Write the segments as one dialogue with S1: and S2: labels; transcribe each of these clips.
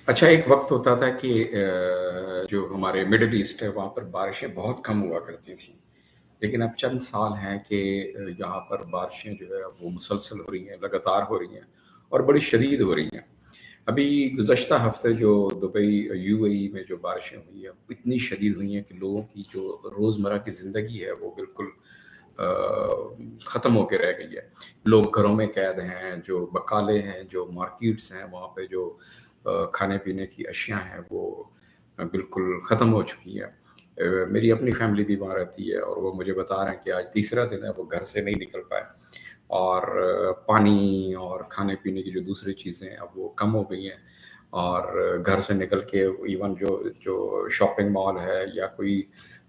S1: अच्छा, एक वक़्त होता था कि जो हमारे मिडल ईस्ट है, वहाँ पर बारिशें बहुत कम हुआ करती थीं। लेकिन अब चंद साल हैं कि यहाँ पर बारिशें जो है वो मुसलसल हो रही हैं, लगातार हो रही हैं और बड़ी शदीद हो रही हैं। अभी गुज़श्ता हफ़्ते जो दुबई यूएई में जो बारिशें हुई हैं, इतनी शदीद हुई हैं कि लोगों की जो रोज़मर्रा की ज़िंदगी है, वो बिल्कुल ख़त्म होके रह गई है। लोग घरों में कैद हैं, जो बकाले हैं, जो मार्केट्स हैं, वहाँ पे जो खाने-पीने की अशिया हैं, वो बिल्कुल ख़त्म हो चुकी हैं। मेरी अपनी फ़ैमिली भी वहाँ रहती है और वो मुझे बता रहे हैं कि आज तीसरा दिन है, वो घर से नहीं निकल पाए और पानी और खाने-पीने की जो दूसरी चीज़ें हैं, अब वो कम हो गई हैं और घर से निकल के इवन जो जो शॉपिंग मॉल है या कोई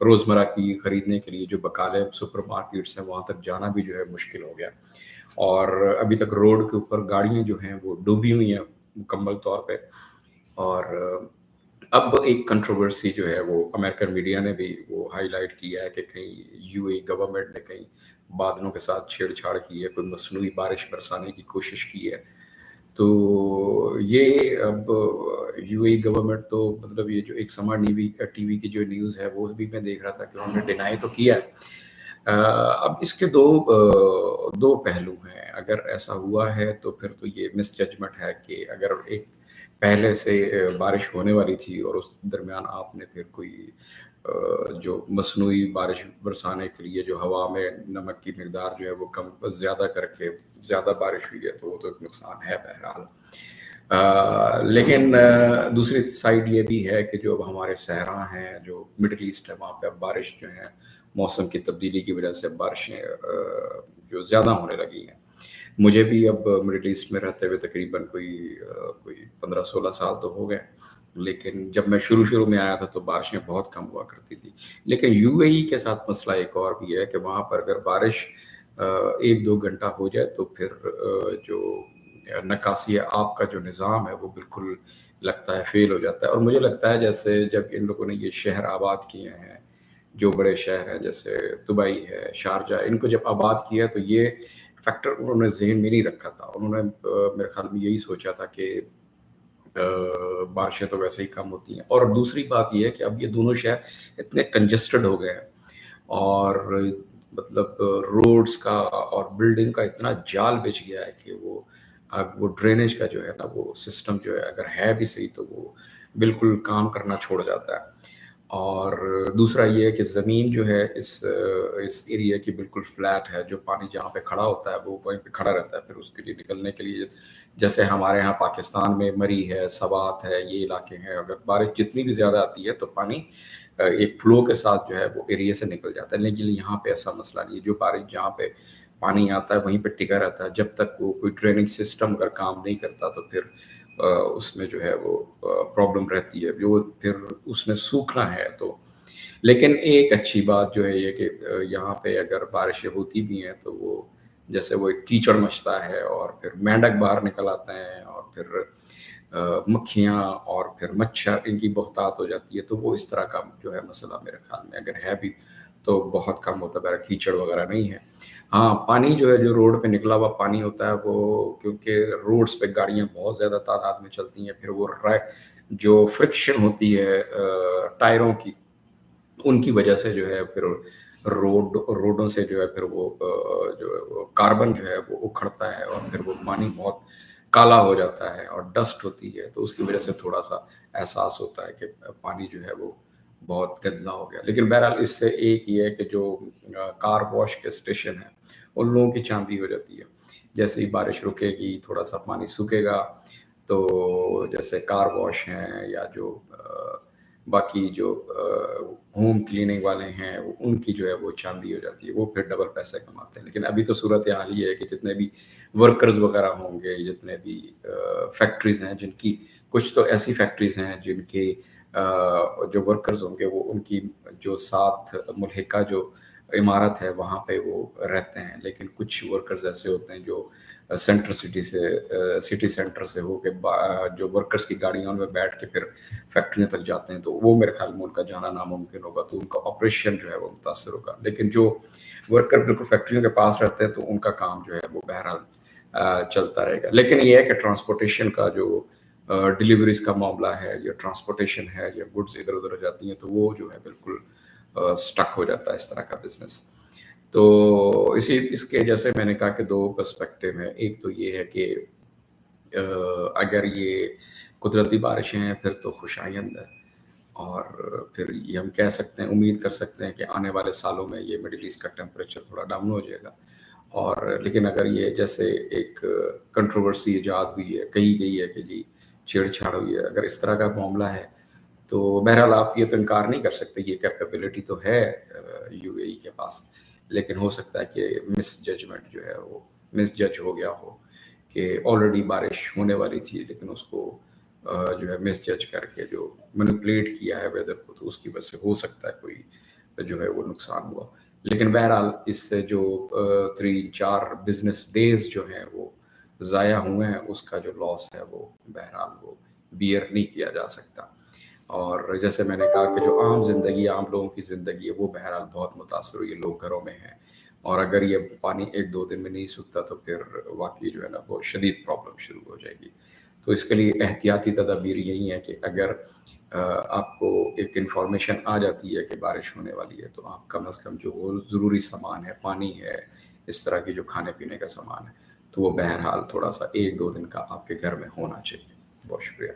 S1: रोज़मर्रा की खरीदने के लिए जो बकाले सुपरमार्केट्स हैं, वहाँ तक जाना भी जो है मुश्किल हो गया। और अभी तक रोड के ऊपर गाड़ियाँ जो हैं वो डूबी हुई हैं मुकम्मल तौर पे। और अब एक कंट्रोवर्सी जो है वो अमेरिकन मीडिया ने भी वो हाइलाइट किया है कि कहीं यूएई गवर्नमेंट ने कहीं बादलों के साथ छेड़छाड़ की है, कोई मसनूई बारिश बरसाने की कोशिश की है। तो ये अब यूएई गवर्नमेंट तो मतलब ये जो एक समा टीवी टीवी की जो न्यूज़ है वो भी मैं देख रहा था कि उन्होंने डिनाई तो किया है। अब इसके दो पहलू हैं। अगर ऐसा हुआ है तो फिर तो ये मिसजजमेंट है कि अगर एक पहले से बारिश होने वाली थी और उस दरमियान आपने फिर कोई जो मसनूई बारिश बरसाने के लिए जो हवा में नमक की मिकदार जो है वो कम ज़्यादा करके ज़्यादा बारिश हुई है, तो वो तो एक नुकसान है बहरहाल। लेकिन दूसरी साइड ये भी है कि जो अब हमारे सहरा हैं, जो मिडल ईस्ट है, वहाँ पे अब बारिश जो है मौसम की तब्दीली की वजह से बारिशें जो ज़्यादा होने लगी हैं। मुझे भी अब मिडल ईस्ट में रहते हुए तकरीबन कोई 15-16 साल तो हो गए। लेकिन जब मैं शुरू-शुरू में आया था तो बारिशें बहुत कम हुआ करती थी। लेकिन यूएई के साथ मसला एक और भी है कि वहाँ पर अगर बारिश 1-2 घंटा हो जाए तो फिर जो निकासी आब का जो निज़ाम है वो बिल्कुल लगता है फ़ेल हो जाता है। और मुझे लगता है जैसे जब इन लोगों ने ये शहर आबाद किए हैं, जो बड़े शहर हैं जैसे दुबई है, शारजाह, इनको जब आबाद किया तो ये फैक्टर उन्होंने ज़हन में नहीं रखा था। उन्होंने मेरे ख़्याल में यही सोचा था कि बारिशें तो वैसे ही कम होती हैं। और दूसरी बात ये है कि अब ये दोनों शहर इतने कंजेस्टेड हो गए हैं और मतलब रोड्स का और बिल्डिंग का इतना जाल बिछ गया है कि अब वो ड्रेनेज का जो है ना वो सिस्टम जो है अगर है भी सही तो वो बिल्कुल काम करना छोड़ जाता है। और दूसरा ये है कि ज़मीन जो है इस एरिया की बिल्कुल फ्लैट है, जो पानी जहाँ पे खड़ा होता है वो वहीं पे खड़ा रहता है, फिर उसके लिए निकलने के लिए जैसे हमारे यहाँ पाकिस्तान में मरी है, सवात है, ये इलाके हैं, अगर बारिश जितनी भी ज़्यादा आती है तो पानी एक फ्लो के साथ जो है वो एरिया से निकल जाता है। लेकिन यहाँ पे ऐसा मसला नहीं है, जो बारिश जहाँ पे पानी आता है वहीं पे टिका रहता है, जब तक वो कोई ड्रेनेज सिस्टम अगर काम नहीं करता तो फिर उसमें जो है वो प्रॉब्लम रहती है, जो फिर उसमें सूखना है तो। लेकिन एक अच्छी बात जो है ये कि यहाँ पे अगर बारिशें होती भी हैं तो वो जैसे वो एक कीचड़ मचता है और फिर मेंढक बाहर निकल आते हैं और फिर मक्खियाँ और फिर मच्छर इनकी बहुतात हो जाती है, तो वो इस तरह का जो है मसला मेरे ख़्याल में अगर है भी तो बहुत कम होता है, कीचड़ वगैरह नहीं है। हाँ, पानी जो है जो रोड पे निकला हुआ पानी होता है वो क्योंकि रोड्स पे गाड़ियाँ बहुत ज़्यादा तादाद में चलती हैं, फिर वो जो फ्रिक्शन होती है टायरों की, उनकी वजह से जो है फिर रोडों से जो है फिर वो जो है वो कार्बन जो है वो उखड़ता है और फिर वो पानी बहुत काला हो जाता है और डस्ट होती है, तो उसकी वजह से थोड़ा-सा एहसास होता है कि पानी जो है वो बहुत गंदा हो गया। लेकिन बहरहाल इससे एक ये है कि जो कार वॉश के स्टेशन हैं, उन लोगों की चाँदी हो जाती है। जैसे ही बारिश रुकेगी, थोड़ा-सा पानी सूखेगा, तो जैसे कार वॉश हैं या जो बाकी जो होम क्लीनिंग वाले हैं, उनकी जो है वो चाँदी हो जाती है, वो फिर डबल पैसे कमाते हैं। लेकिन अभी तो सूरत-ए-हाल ये है कि जितने भी वर्कर्स वगैरह होंगे, जितने भी फैक्ट्रीज़ हैं जिनकी कुछ तो ऐसी फैक्ट्रीज़ हैं जिनकी जो वर्कर्स होंगे वो उनकी जो साथ मुल्हिका जो इमारत है वहाँ पे वो रहते हैं। लेकिन कुछ वर्कर्स ऐसे होते हैं जो सेंटर सिटी से सिटी सेंटर से होके जो वर्कर्स की गाड़ियों में बैठ के फिर फैक्ट्रियों तक जाते हैं, तो वो मेरे ख्याल में उनका जाना नामुमकिन होगा, तो उनका ऑपरेशन जो है वो मुतासर होगा। लेकिन जो वर्कर बिल्कुल फैक्ट्रियों के पास रहते हैं तो उनका काम जो है वो बहरहाल चलता रहेगा। लेकिन ये है कि ट्रांसपोर्टेशन का जो डिलीवरीज़ का मामला है या ट्रांसपोर्टेशन है या गुड्स इधर-उधर हो जाती हैं, तो वो जो है बिल्कुल स्टक हो जाता है इस तरह का बिज़नेस। तो इसी इसके जैसे मैंने कहा कि 2 पर्सपेक्टिव हैं। एक तो ये है कि अगर ये कुदरती बारिशें हैं फिर तो खुशाइंद है, और फिर ये हम कह सकते हैं, उम्मीद कर सकते हैं कि आने वाले सालों में ये मिडल ईस्ट का टेम्परेचर थोड़ा डाउन हो जाएगा। और लेकिन अगर ये जैसे एक कंट्रोवर्सी ईजाद हुई है, कही गई है कि जी छेड़छाड़ हुई है, अगर इस तरह का मामला है, तो बहरहाल आप ये तो इनकार नहीं कर सकते, ये कैपेबिलिटी तो है यूएई के पास। लेकिन हो सकता है कि मिसजजमेंट जो है वो मिसजज हो गया हो, कि ऑलरेडी बारिश होने वाली थी लेकिन उसको जो है मिसजज करके जो मैनिपुलेट किया है वेदर को, तो उसकी वजह से हो सकता है कोई जो है वो नुकसान हुआ। लेकिन बहरहाल इससे जो 3-4 बिज़नेस डेज़ जो हैं वो ज़ाया हुए हैं, उसका जो लॉस है वो बहरहाल वो बियर नहीं किया जा सकता। और जैसे मैंने कहा कि जो आम ज़िंदगी, आम लोगों की ज़िंदगी है, वो बहरहाल बहुत मुतासर हुई है, लोग घरों में हैं। और अगर ये पानी 1-2 दिन में नहीं सूखता तो फिर वाक़ई जो है ना वो शदीद प्रॉब्लम शुरू हो जाएगी। तो इसके लिए एहतियाती तदाबीर यही है कि अगर आपको एक इन्फॉर्मेशन आ जाती है कि बारिश होने वाली है, तो आप कम अज़ कम जो वो ज़रूरी सामान है, पानी है, इस तरह की जो खाने-पीने का सामान है, तो वो बहरहाल थोड़ा-सा 1-2 दिन का आपके घर में होना चाहिए। बहुत शुक्रिया।